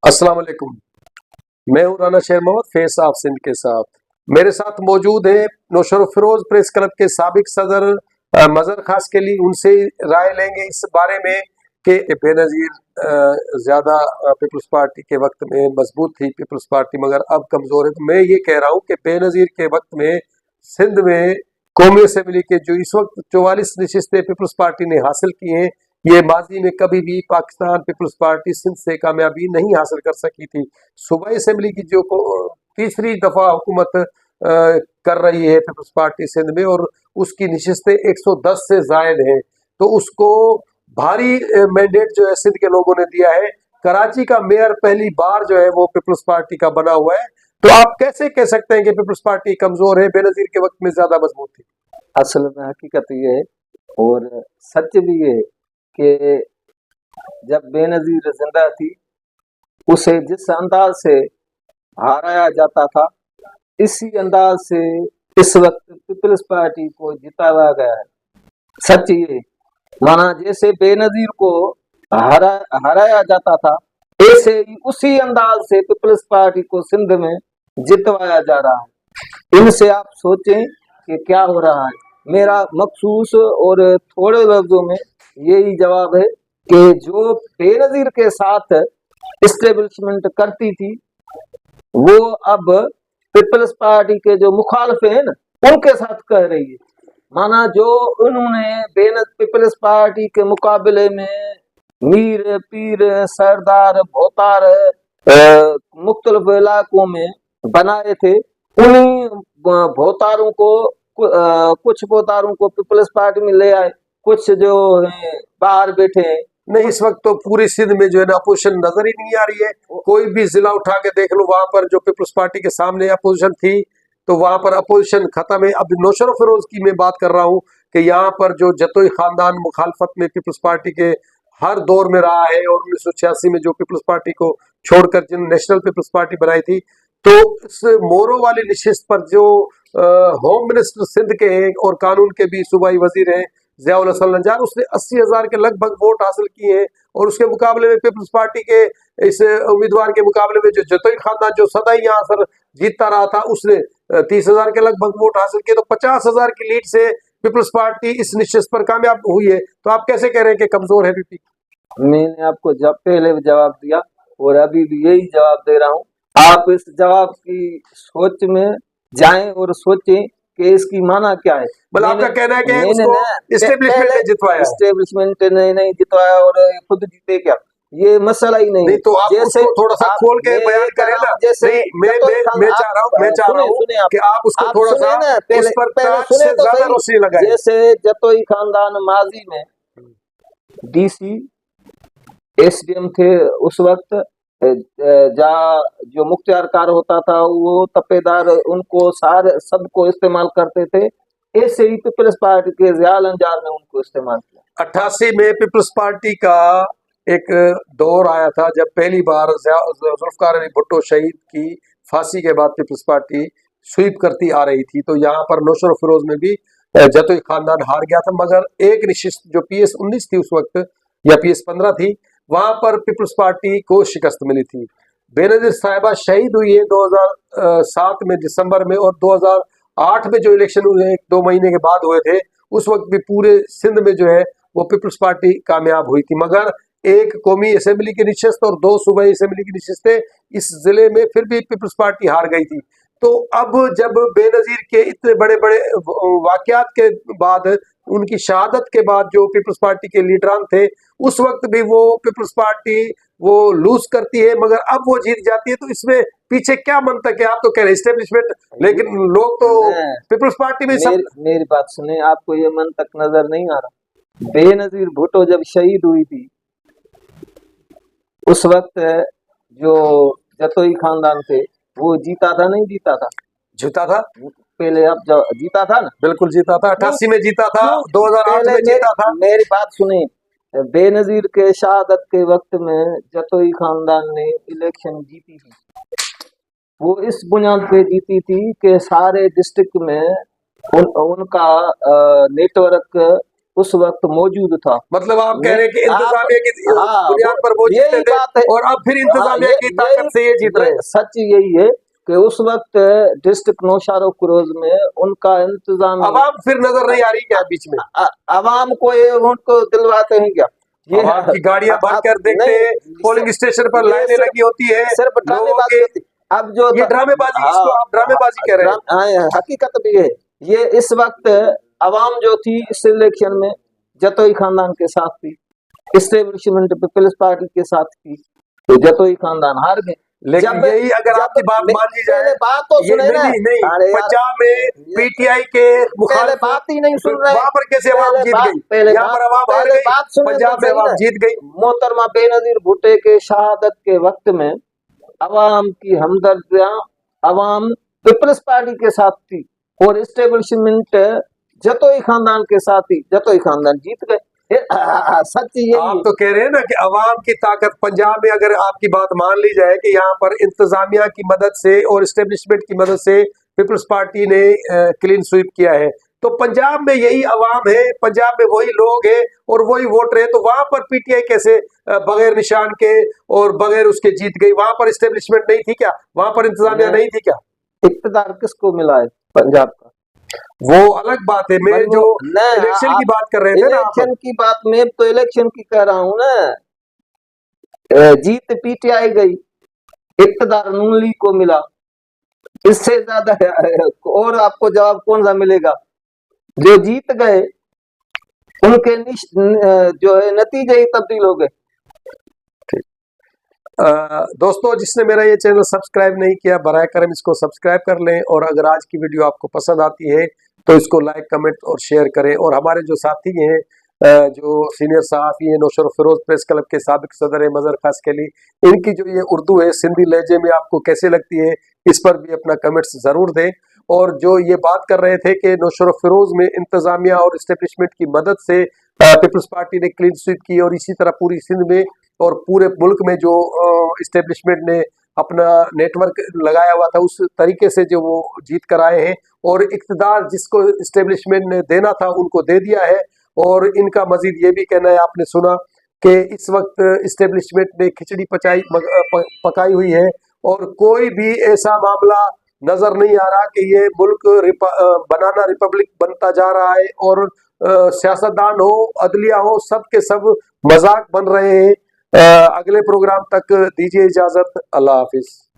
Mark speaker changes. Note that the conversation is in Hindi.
Speaker 1: अस्सलाम वालेकुम। मैं हूँ राना शेर मोहम्मद फेस ऑफ सिंध के साथ। मेरे साथ मौजूद है नौशर फिरोज प्रेस क्लब के साबिक सदर मजहर खास के लिए। उनसे राय लेंगे इस बारे में कि बेनजीर ज्यादा पीपल्स पार्टी के वक्त में मजबूत थी पीपल्स पार्टी, मगर अब कमजोर है। तो मैं ये कह रहा हूँ कि बेनजीर के वक्त में सिंध में कौमी असेंबली के जो इस वक्त 44 नशिस्तें पीपल्स पार्टी ने हासिल की हैं, ये माजी में कभी भी पाकिस्तान पीपल्स पार्टी सिंध से कामयाबी नहीं हासिल कर सकी थी। सूबाई असेंबली की जो तीसरी दफा हुकूमत कर रही है पीपल्स पार्टी सिंध में, और उसकी नशिस्तें 110 से जायद हैं, तो उसको भारी मैंडेट जो है सिंध के लोगों ने दिया है। कराची का मेयर पहली बार जो है वो पीपल्स पार्टी का बना हुआ है। तो आप कैसे कह सकते हैं कि पीपल्स पार्टी कमजोर है, बेनजीर के वक्त में ज्यादा मजबूत थी?
Speaker 2: असल में हकीकत ये है और सच भी ये कि जब बेनजीर जिंदा थी उसे जिस अंदाज से हराया जाता था, इसी अंदाज से इस वक्त पीपल्स पार्टी को जिताया गया है। सच ये माना जैसे बेनजीर को हराया जाता था, ऐसे ही उसी अंदाज से पीपल्स पार्टी को सिंध में जितवाया जा रहा है। इनसे आप सोचें कि क्या हो रहा है। मेरा मखसूस और थोड़े लफ्जों में यही जवाब है कि जो बेनजीर के साथ इस्टेब्लिशमेंट करती थी वो अब पीपल्स पार्टी के जो मुखालिफ हैं ना उनके साथ कर रही है। माना जो उन्होंने पीपल्स पार्टी के मुकाबले में मीर पीर सरदार भोतार मुख्तलिफ इलाकों में बनाए थे, उन्हीं भोतारों को कुछ भोतारों को पीपल्स पार्टी में ले आए, कुछ जो है बाहर बैठे हैं।
Speaker 1: नहीं, इस वक्त तो पूरी सिंध में जो है ना अपोजिशन नजर ही नहीं आ रही है। कोई भी जिला उठा के देख लो, वहां पर जो पीपल्स पार्टी के सामने अपोजिशन थी तो वहां पर अपोजिशन खत्म है। अब नौशर फिरोज की मैं बात कर रहा हूँ कि यहाँ पर जो जतोई खानदान मुखालफत में पीपल्स पार्टी के हर दौर में रहा है, और 1986 में जो पीपल्स पार्टी को छोड़कर जिन नेशनल पीपल्स पार्टी बनाई थी, तो इस मोरो वाली नशिस्त पर जो होम मिनिस्टर सिंध के हैं और कानून के भी सूबाई वजीर हैं ज़ियाउल हसन नजार, उसने 80,000 के लगभग वोट हासिल किए हैं। और उसके मुकाबले में पीपल्स पार्टी के इस उम्मीदवार के मुकाबले में जो जतोई खानदान जो सदा ही यहाँ सर जीतता रहा था, उसने 30,000 के लगभग वोट हासिल किए। तो 50,000 की लीड से पीपल्स पार्टी इस निश्चित पर कामयाब हुई है। तो आप कैसे कह रहे हैं कि कमजोर है पीपी?
Speaker 2: मैंने आपको जब पहले जवाब दिया और अभी भी यही जवाब दे रहा हूँ। आप इस जवाब की सोच में जाएं और सोचें कि इसकी माना क्या है।
Speaker 1: मतलब आपका कहना है कि उसको एस्टेब्लिशमेंट ने जितवाया,
Speaker 2: एस्टेब्लिशमेंट ने नहीं जितवाया और खुद जीते क्या, ये मसला ही नहीं।
Speaker 1: तो आप जैसे उसको थोड़ा सा खोल के बयान करें ना।
Speaker 2: जैसे
Speaker 1: मैं चाह रहा हूँ कि आप उसको थोड़ा सा उस पर ज्यादा रोशनी लगाएं।
Speaker 2: जैसे जतोई खानदान माजी में डीसी एसडीएम थे उस वक्त, जो मुख्तियार कार होता था वो तपेदार उनको सारे सबको इस्तेमाल करते थे। ऐसे ही पीपल्स पार्टी के ज़ियाउल नजार ने उनको इस्तेमाल किया।
Speaker 1: 88 में पीपल्स पार्टी का एक दौर आया था जब पहली बार जुल्फकार अली भुट्टो शहीद की फांसी के बाद पीपल्स पार्टी स्वीप करती आ रही थी। तो यहाँ पर नौशर फिरोज में भी जतोई खानदान हार गया था, मगर एक निशिस्त जो PS-19 थी उस वक्त या PS-15 थी, वहां पर पीपल्स पार्टी को शिकस्त मिली थी। बेनजीर साहिबा शहीद हुई है 2007 में दिसंबर में, और 2008 में जो इलेक्शन हुए 1-2 महीने के बाद हुए थे, उस वक्त भी पूरे सिंध में जो है वो पीपल्स पार्टी कामयाब हुई थी। मगर एक कौमी असेंबली की नशिस्त और 2 सूबाई असेंबली की नशिस्तें इस जिले में फिर भी पीपल्स पार्टी हार गई थी। तो अब जब बेनजीर के इतने बड़े बड़े वाकयात के बाद, उनकी शहादत के बाद जो पीपल्स पार्टी के लीडरान थे, उस वक्त भी वो पीपल्स पार्टी वो लूज करती है, मगर अब वो जीत जाती है। तो इसमें पीछे क्या मंतक है? आप तो कह रहे हैं एस्टेब्लिशमेंट, लेकिन लोग तो पीपल्स पार्टी में
Speaker 2: मेरी बात सुने, आपको ये मंतक नजर नहीं आ रहा? बेनजीर भुट्टो जब शहीद हुई थी उस वक्त जो जतोई खानदान थे वो जीता था नहीं जीता था?
Speaker 1: जीता था।
Speaker 2: पहले अब जीता था ना,
Speaker 1: बिल्कुल जीता था। 88 में जीता था, 2008 में जीता था।
Speaker 2: मेरी बात सुनिए, बेनजीर के शहादत के वक्त में जतोई खानदान ने इलेक्शन जीती थी। वो इस बुनियाद पे जीती थी कि सारे डिस्ट्रिक्ट में उनका नेटवर्क उस वक्त मौजूद था।
Speaker 1: मतलब आप कह रहे हैं कि इंतजामिया की
Speaker 2: हाँ,
Speaker 1: बुनियाद पर वो
Speaker 2: यही
Speaker 1: जीते थे
Speaker 2: बात है।
Speaker 1: और अब फिर इंतजामिया
Speaker 2: हाँ,
Speaker 1: की ताकत से ये जीत रहे हैं।
Speaker 2: सच यही है कि उस वक्त डिस्ट्रिक्ट नौशहरा कुरोज में उनका इंतजाम,
Speaker 1: अवाम फिर नजर नहीं आ रही क्या बीच में?
Speaker 2: अवाम को ये वोट को दिलवाते हैं क्या? ये
Speaker 1: अवाम की गाड़ियां भर कर देखते
Speaker 2: नहीं,
Speaker 1: हैं, पोलिंग स्टेशन पर
Speaker 2: ये
Speaker 1: लाइनें
Speaker 2: सिर्फ-
Speaker 1: लगी होती है,
Speaker 2: सिर्फ ड्रामेबाजी होती है। अब जो
Speaker 1: ये ड्रामेबाजी, इसको आप ड्रामेबाजी कह रहे हैं।
Speaker 2: हाँ, हकीकत भी है। ये इस वक्त अवाम जो थी इस इलेक्शन में जतोई खानदान के साथ थी, इस्टेब्लिशमेंट पीपल्स पार्टी के साथ थी, तो जतोई खानदान हार गए।
Speaker 1: लेकिन यही अगर आपकी बात मान ली जाए,
Speaker 2: बात तो
Speaker 1: ये
Speaker 2: सुने ना।
Speaker 1: नहीं नहीं,
Speaker 2: अरे यार,
Speaker 1: पंजाब में पीटीआई के
Speaker 2: पहले
Speaker 1: मुखालिफ
Speaker 2: बात ही नहीं सुन रहे।
Speaker 1: वहां पर कैसे अवाम जीत गई? यहाँ पर अवाम हार गई,
Speaker 2: बात सुने
Speaker 1: पंजाब में अवाम जीत गई।
Speaker 2: मोहतरमा बेनजीर भुट्टो के शहादत के वक्त में अवाम की हमदर्दियां अवाम पीपल्स पार्टी के साथ थी और इस्टेब्लिशमेंट जतोई खानदान के साथ ही जतोई खानदान जीत गए। सच यही
Speaker 1: आप तो कह रहे हैं ना कि अवाम की ताकत पंजाब में, अगर आपकी बात मान ली जाए कि यहाँ पर इंतजामिया की मदद से और इस्टेब्लिशमेंट की मदद से पीपल्स पार्टी ने क्लीन स्वीप किया है, तो पंजाब में यही अवाम है, पंजाब में वही लोग हैं और वही वोटर है, तो वहां पर पीटीआई कैसे बगैर निशान के और बगैर उसके जीत गई? वहां पर इस्टेब्लिशमेंट नहीं थी क्या? वहां पर इंतजामिया नहीं थी क्या?
Speaker 2: इक्तदार किसको मिला है पंजाब का?
Speaker 1: वो अलग बात है। मैं जो इलेक्शन की बात कर रहे थे ना,
Speaker 2: इलेक्शन की बात, मैं तो इलेक्शन की कह रहा हूँ ना। जीत पीटीआई गई, इक्तदार नून लीग को मिला, इससे ज्यादा और आपको जवाब कौन सा मिलेगा? जो जीत गए उनके जो है नतीजे ही तब्दील हो गए।
Speaker 1: दोस्तों, जिसने मेरा ये चैनल सब्सक्राइब नहीं किया, बराए करम इसको सब्सक्राइब कर लें, और अगर आज की वीडियो आपको पसंद आती है तो इसको लाइक, कमेंट और शेयर करें। और हमारे जो साथी हैं, जो सीनियर सहाफ़ी हैं, नौशर फिरोज प्रेस क्लब के साबिक सदर है मजहर खास के लिए, इनकी जो ये उर्दू है सिंधी लहजे में आपको कैसे लगती है, इस पर भी अपना कमेंट्स ज़रूर दें। और जो ये बात कर रहे थे कि नौशर फिरोज में इंतज़ामिया और इस्टेब्लिशमेंट की मदद से पीपल्स पार्टी ने क्लीन स्वीप की, और इसी तरह पूरी सिंध में और पूरे मुल्क में जो इस्टेब्लिशमेंट ने अपना नेटवर्क लगाया हुआ था, उस तरीके से जो वो जीत कर आए हैं, और इक़्तिदार जिसको इस्टेब्लिशमेंट ने देना था उनको दे दिया है। और इनका मजीद ये भी कहना है, आपने सुना कि इस वक्त इस्टेब्लिशमेंट ने खिचड़ी पकाई हुई है, और कोई भी ऐसा मामला नजर नहीं आ रहा कि ये मुल्क बनाना रिपब्लिक बनता जा रहा है, और सियासतदान हो, अदलिया हो, सब के सब मजाक बन रहे हैं। अगले प्रोग्राम तक दीजिए इजाजत। अल्लाह हाफिज।